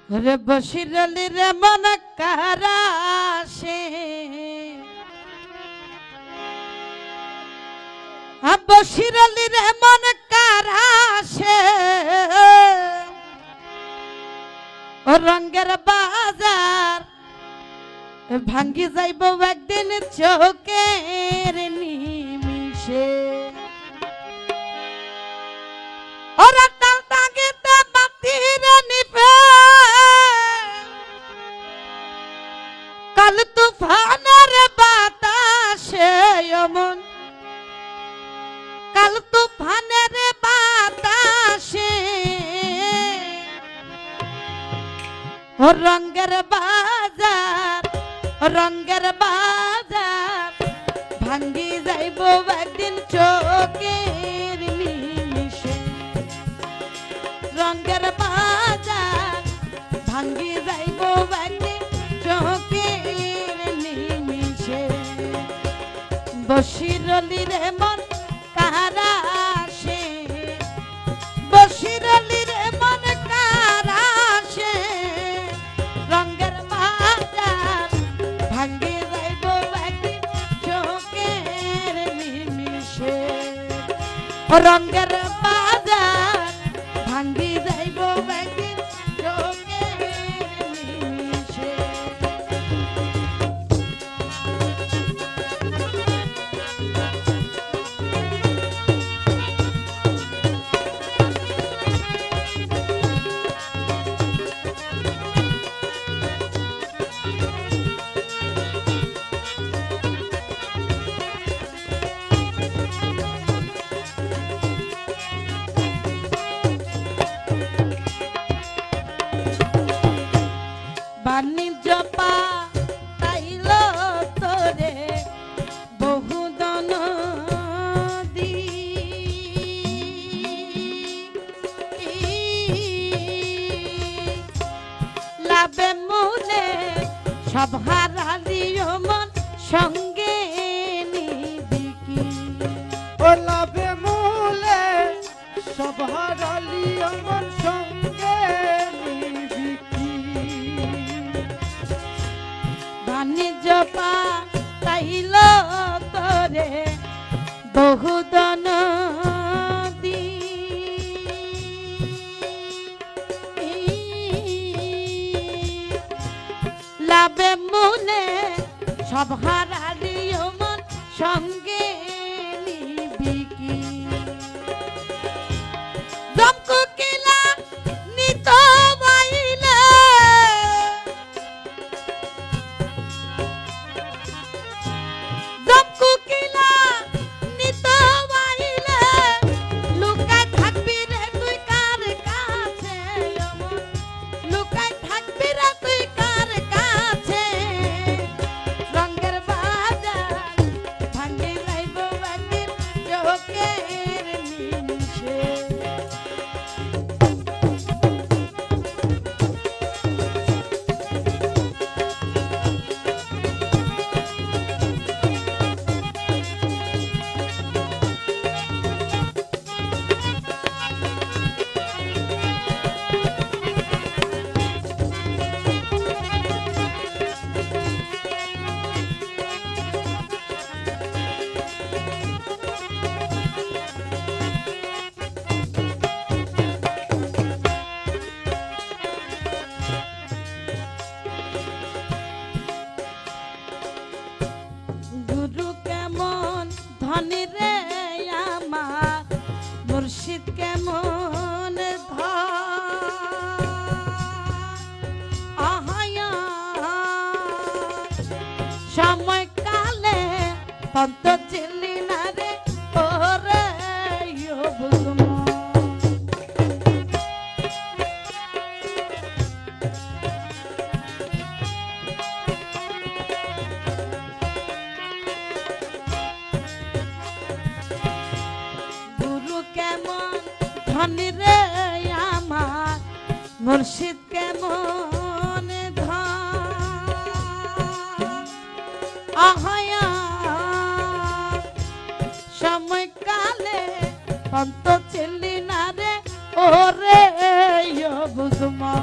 রে বসিরলি রে মন কারাসে বসিরলি রে মন কারাসে ও রঙের বাজার ভাঙ্গি যাইব একদিন চোখের নিমিষে ওরা টাল টাঙ্গিতে বাতির নিভে কাল তুফানের বাতাসে অমন কাল তুফানের বাতাসে ও রঙের বাজার ভাঙ্গি যাইব একদিন চোখের নিমিষে রঙের বাজার ভাঙ্গি যাইব একদিন চোখের নিমিষে বসিরলি রে মন কারাসে বসিরলি রে মন কারাসে রঙের বাজার ভাঙ্গি যাইব একদিন চোখের নিমিষে রঙের বাজার ভাঙ্গি যাইব একদিন চোখের নিমিষে বাণিজ্য পাইল তোরে বহুদন দি লাভে মূলে সব হারালিও মন সঙ্গে নিবি কি ও লাভে মূলে সব হারালিও মন সঙ্গে নিবি কি বাণিজ্য পাইল তোরে বহুদন দি লাভে মূলে সব হারালিও মন সঙ্গে নিবি কি দমকু কিলা নিত বাইলে দমকু কিলা নিত বাইলে লুকায় থাকবি রে তুই কার কাছে লুকায় থাকবি রে তুই কার কাছে রঙের বাজার ভাঙ্গি যাইব একদিন চোখের নিমিষে গুরু কেমন ধনী রে আমার মুর্শিদ কেমন সময় কালে পন্ত চিল্লি না রে ওরে বুঝমো ধনী রে আমার মুর্শিদ কেমন আহায়া সময় কালে অন্ত চিল্লি না রে ওরে বুঝমা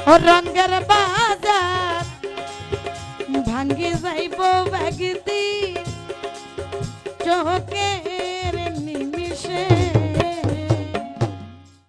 ও রঙের বাজার ভাঙ্গি যাইব ব্যাগদি চোখে